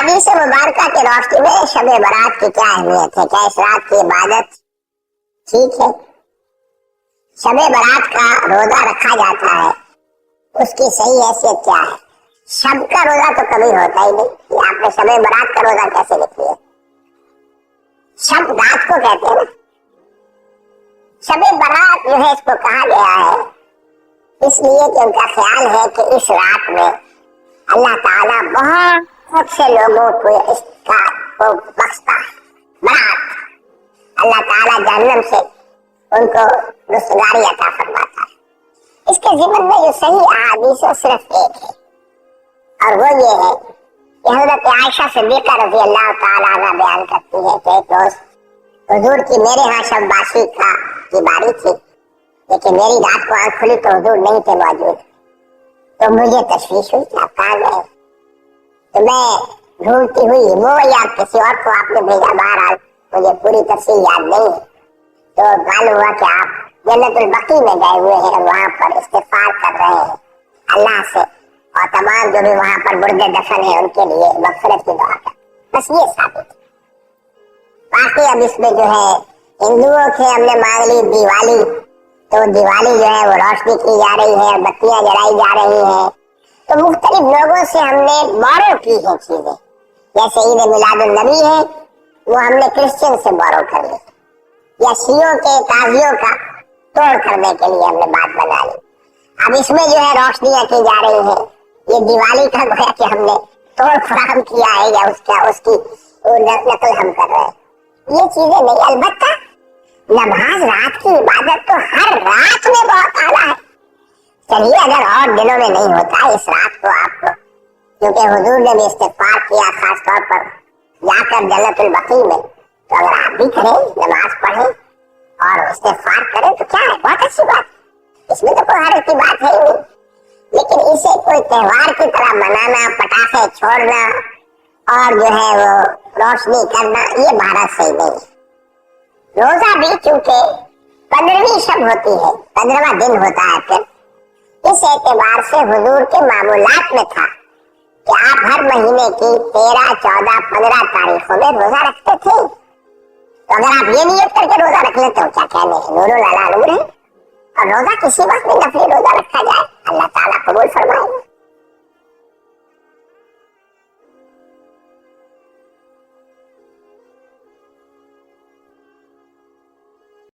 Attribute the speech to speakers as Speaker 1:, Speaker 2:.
Speaker 1: अहादीस मुबारका की रोशनी में शब बारात की क्या अहमियत है? क्या इस रात की इबादत ठीक है? शब बारात का रोजा रखा जाता है, उसकी सही हैसियत क्या है? शब का रोजा तो कभी होता ही नहीं, कि आपने शब बारात का रोजा कैसे लिख लिया? शब रात को कहते हैं ना। शब बारात जो है इसको कहा गया है इसलिए कि उनका ख्याल है कि इस रात में अल्लाह ताला बहुत से लोगों को इसका को बख्शता है। बारात अल्लाह ताला जहन्नम से उनको रुसगारी अता फरमाता है। इसके ज़िम्न में जो सही अहादीस है सिर्फ एक है, और वो ये है कि हज़रत आयशा सिद्दीक़ा रज़ी अल्लाह ताला अन्हा बयान करती है कि एक रोज हुजूर की मेरे यहाँ शबबाशी की बारी थी, लेकिन मेरी रात को आंख खुली तो हुजूर नहीं थे मौजूद। तो मुझे तशवीश हुई कि आप कहाँ गए? तो मैं ढूंढती हुई वो या किसी और को आपने भेजा बाहर, मुझे पूरी तफसील याद नहीं है। तो मालूम हुआ कि आप जन्नतुल बकी में गए हुए हैं, वहां पर इस्तिग़फ़ार कर रहे हैं अल्लाह से, और तमाम जो भी वहां पर मुर्दे दफन है उनके लिए मग़फ़िरत की दुआ कर। बस ये साबित। बाकी अब इसमें जो है हिंदुओं से हमने मांग ली दिवाली, तो दिवाली जो है वो रोशनी की जा रही है, बत्तियां जलाई जा रही हैं। तो मुख्तलिफ लोगों से हमने बोरो की है चीजें, जैसे ईद मिलादुन नबी है वो हमने क्रिश्चियन से बोरो कर ली, या शियों के ताजियों का तोड़ करने के लिए हमने बात बना ली। अब इसमें जो है रोशनियां की जा रही है, ये दिवाली का गोया कि हमने तोड़ फराहम किया है या उसकी नकल हम कर रहे हैं, ये चीजें नहीं। अलबत्ता नमाज रात की इबादत तो हर रात में बहुत आला है। चलिए अगर और दिनों में नहीं होता, इस रात को आपको, क्योंकि हुजूर ने भी इस्तिग़फ़ार किया खास तौर पर जाकर जन्नतुल बकी में, तो अगर आप भी करें, नमाज पढ़ें और इस्तिग़फ़ार करें तो क्या है, बहुत अच्छी बात। इसमें तो कोई हर्ज की बात है ही नहीं, लेकिन इसे कोई त्योहार की तरह मनाना, पटाखे छोड़ना और जो है वो रोशनी करना, ये भारत सही नहीं है। रोजा भी चूंकि 15वीं शब होती है, 15वां दिन होता है, फिर इस एतबार से हुजूर के मामूलात में था कि आप हर महीने की 13, 14, 15 तारीखों में रोजा रखते थे। तो अगर आप ये नियत करके रोजा रख लेते हो, क्या कहने हैं, नूरुल अला नूर है। और रोजा किसी वक्त में नफली रोजा रखा जाए, अल्लाह ताला कबूल फरमाएगा।